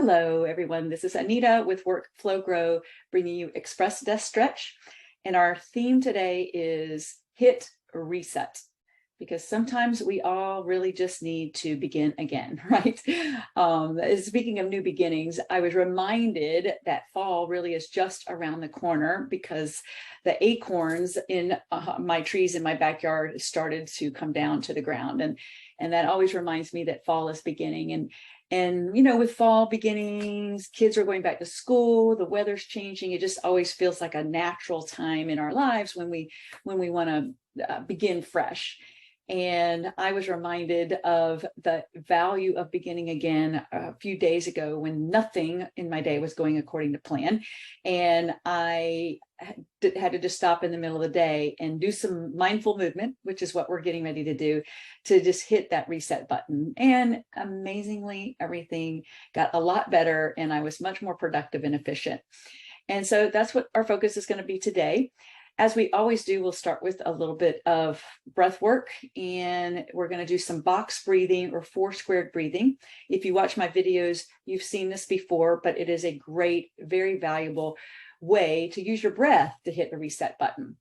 Hello, everyone. This is Anita with Workflow Grow, bringing you Express Desk Stretch. And our theme today is hit reset, because sometimes we all really just need to begin again, right? Speaking of new beginnings, I was reminded that fall really is just around the corner, because the acorns in my trees in my backyard started to come down to the ground. And that always reminds me that fall is beginning. And you know, with fall beginnings, kids are going back to school, the weather's changing. It just always feels like a natural time in our lives when we want to begin fresh. And I was reminded of the value of beginning again a few days ago when nothing in my day was going according to plan. And I had to just stop in the middle of the day and do some mindful movement, which is what we're getting ready to do, to just hit that reset button. And amazingly, everything got a lot better and I was much more productive and efficient. And so that's what our focus is going to be today. As we always do, we'll start with a little bit of breath work, and we're going to do some box breathing or 4 squared breathing. If you watch my videos, you've seen this before, but it is a great, very valuable way to use your breath to hit the reset button.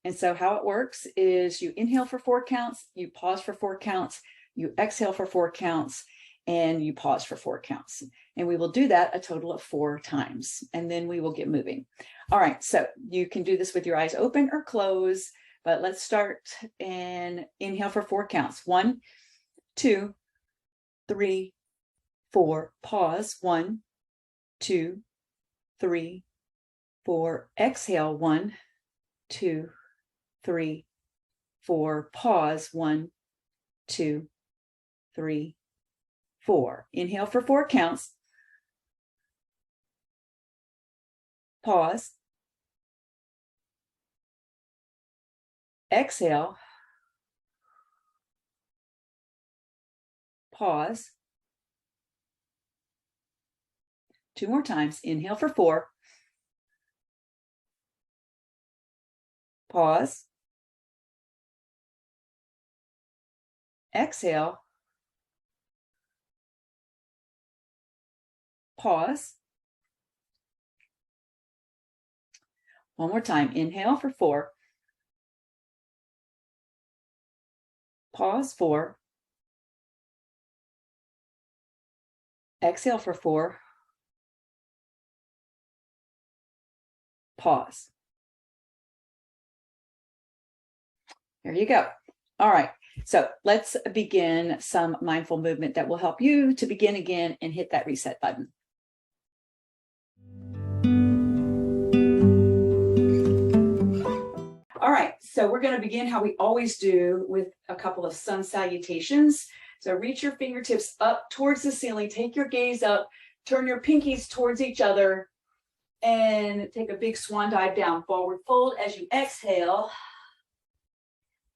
And so how it works is you inhale for 4 counts, you pause for 4 counts, you exhale for 4 counts, and you pause for 4 counts. And we will do that a total of 4 times, and then we will get moving. All right, so you can do this with your eyes open or closed, but let's start and inhale for 4 counts. 1, 2, 3, 4. Pause. 1, 2, 3, 4. Exhale. 1, 2, 3, 4. Pause. 1, 2, 3, 4. Inhale for 4 counts. Pause. Exhale. Pause. 2 more times. Inhale for 4. Pause. Exhale. Pause. 1 more time. Inhale for 4. Pause 4. Exhale for 4. Pause. There you go. All right. So let's begin some mindful movement that will help you to begin again and hit that reset button. All right, so we're going to begin how we always do with a couple of sun salutations. So reach your fingertips up towards the ceiling, take your gaze up, turn your pinkies towards each other, and take a big swan dive down. Forward fold as you exhale.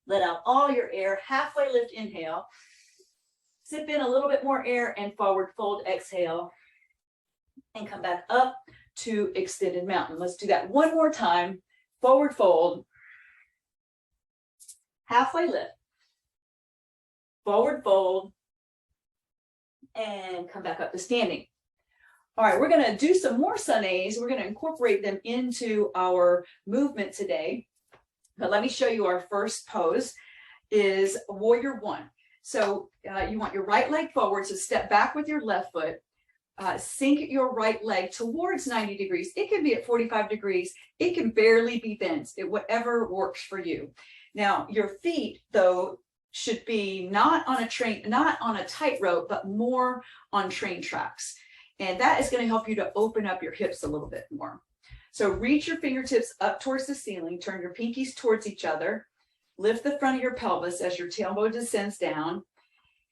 Let out all your air. Halfway lift, inhale. Sip in a little bit more air and forward fold, exhale. And come back up to extended mountain. Let's do that one more time. Forward fold. Halfway lift, forward fold, and come back up to standing. All right, we're going to do some more sun A's. We're going to incorporate them into our movement today. But let me show you our first pose is Warrior 1. So you want your right leg forward, so step back with your left foot. Sink your right leg towards 90 degrees. It can be at 45 degrees. It can barely be bent. Whatever works for you. Now, your feet, though, should be not on a tightrope, but more on train tracks. And that is going to help you to open up your hips a little bit more. So reach your fingertips up towards the ceiling, turn your pinkies towards each other, lift the front of your pelvis as your tailbone descends down,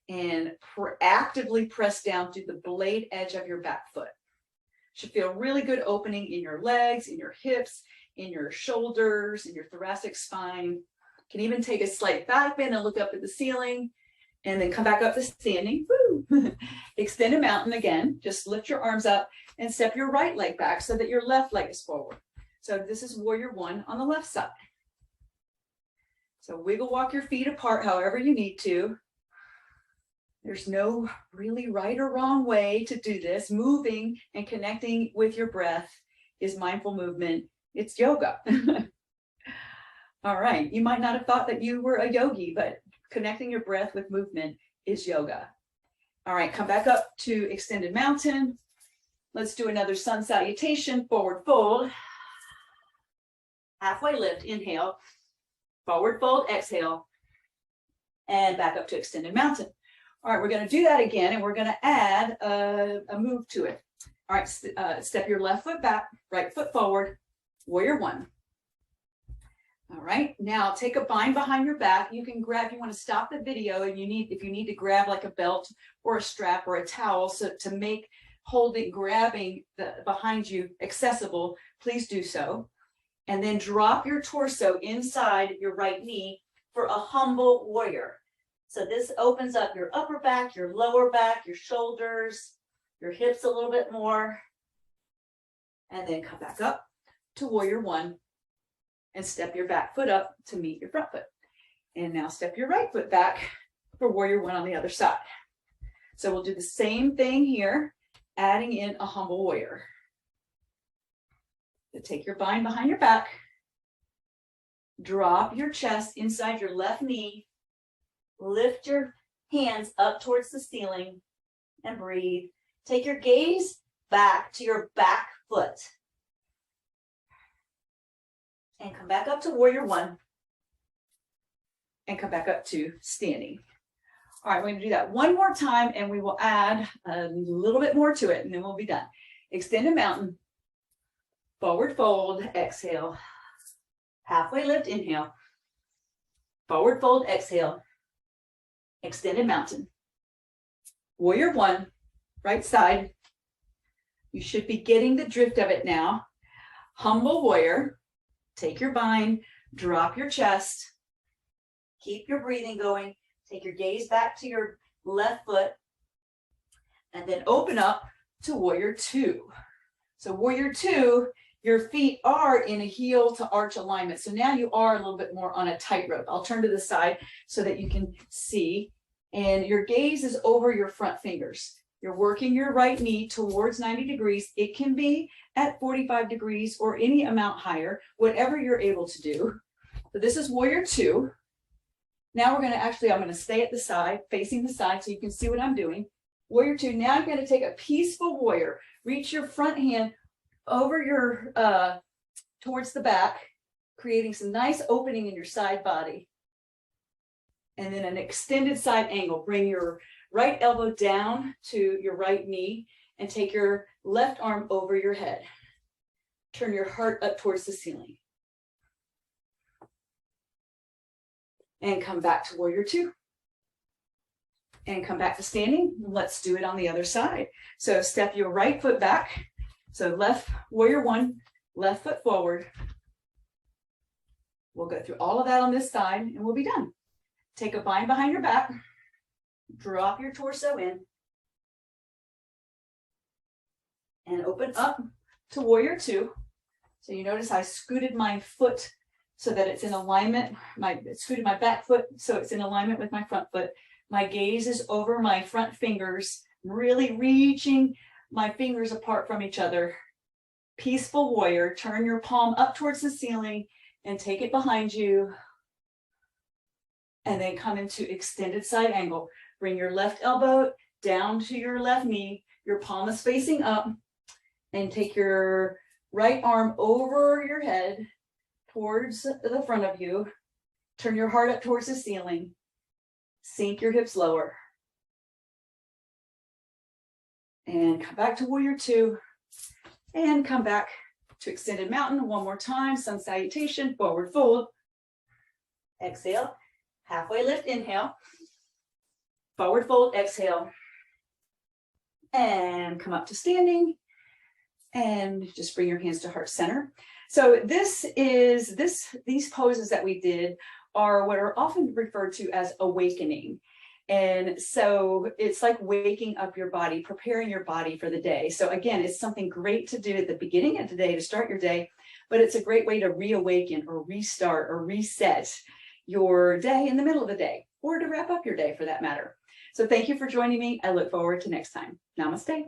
and actively press down through the blade edge of your back foot. Should feel really good opening in your legs, in your hips, in your shoulders, in your thoracic spine. Can even take a slight back bend and look up at the ceiling and then come back up to standing. Woo! Extend a mountain again. Just lift your arms up and step your right leg back so that your left leg is forward. So this is Warrior 1 on the left side. So wiggle walk your feet apart however you need to. There's no really right or wrong way to do this. Moving and connecting with your breath is mindful movement. It's yoga. All right. You might not have thought that you were a yogi, but connecting your breath with movement is yoga. All right. Come back up to extended mountain. Let's do another sun salutation, forward fold. Halfway lift, inhale. Forward fold, exhale. And back up to extended mountain. All right, we're going to do that again, and we're going to add a move to it. All right, step your left foot back, right foot forward, warrior one. All right, now take a bind behind your back. You can grab, you want to stop the video, and if you need to grab like a belt or a strap or a towel, so to make grabbing behind you accessible, please do so. And then drop your torso inside your right knee for a humble warrior. So this opens up your upper back, your lower back, your shoulders, your hips a little bit more. And then come back up to warrior one and step your back foot up to meet your front foot. And now step your right foot back for warrior one on the other side. So we'll do the same thing here, adding in a humble warrior. So take your bind behind your back, drop your chest inside your left knee, lift your hands up towards the ceiling and breathe. Take your gaze back to your back foot. And come back up to warrior one. And come back up to standing. All right, we're going to do that one more time, and we will add a little bit more to it, and then we'll be done. Extended mountain. Forward fold, exhale. Halfway lift, inhale. Forward fold, exhale. Extended mountain. Warrior one, right side. You should be getting the drift of it now. Humble warrior. Take your bind, drop your chest. Keep your breathing going. Take your gaze back to your left foot. And then open up to warrior two. So warrior two, your feet are in a heel to arch alignment. So now you are a little bit more on a tightrope. I'll turn to the side so that you can see. And your gaze is over your front fingers. You're working your right knee towards 90 degrees. It can be at 45 degrees or any amount higher, whatever you're able to do. So this is warrior two. Now we're going to I'm going to stay at the side, facing the side so you can see what I'm doing. Warrior two. Now I'm going to take a peaceful warrior. Reach your front hand over your, towards the back, creating some nice opening in your side body. And then an extended side angle. Bring your right elbow down to your right knee and take your left arm over your head. Turn your heart up towards the ceiling. And come back to warrior two. And come back to standing. Let's do it on the other side. So step your right foot back. So left warrior one, left foot forward. We'll go through all of that on this side and we'll be done. Take a bind behind your back. Drop your torso in. And open up to warrior two. So you notice I scooted my foot so that it's in alignment. Scooted my back foot so it's in alignment with my front foot. My gaze is over my front fingers, really reaching my fingers apart from each other. Peaceful warrior. Turn your palm up towards the ceiling and take it behind you. And then come into extended side angle. Bring your left elbow down to your left knee. Your palm is facing up. And take your right arm over your head towards the front of you. Turn your heart up towards the ceiling. Sink your hips lower. And come back to warrior two. And come back to extended mountain one more time. Sun salutation, forward fold. Exhale. Halfway lift, inhale. Forward fold, exhale. And come up to standing. And just bring your hands to heart center. So these poses that we did are what are often referred to as awakening. And so it's like waking up your body, preparing your body for the day. So again, it's something great to do at the beginning of the day to start your day, but it's a great way to reawaken or restart or reset your day in the middle of the day, or to wrap up your day for that matter. So thank you for joining me. I look forward to next time. Namaste.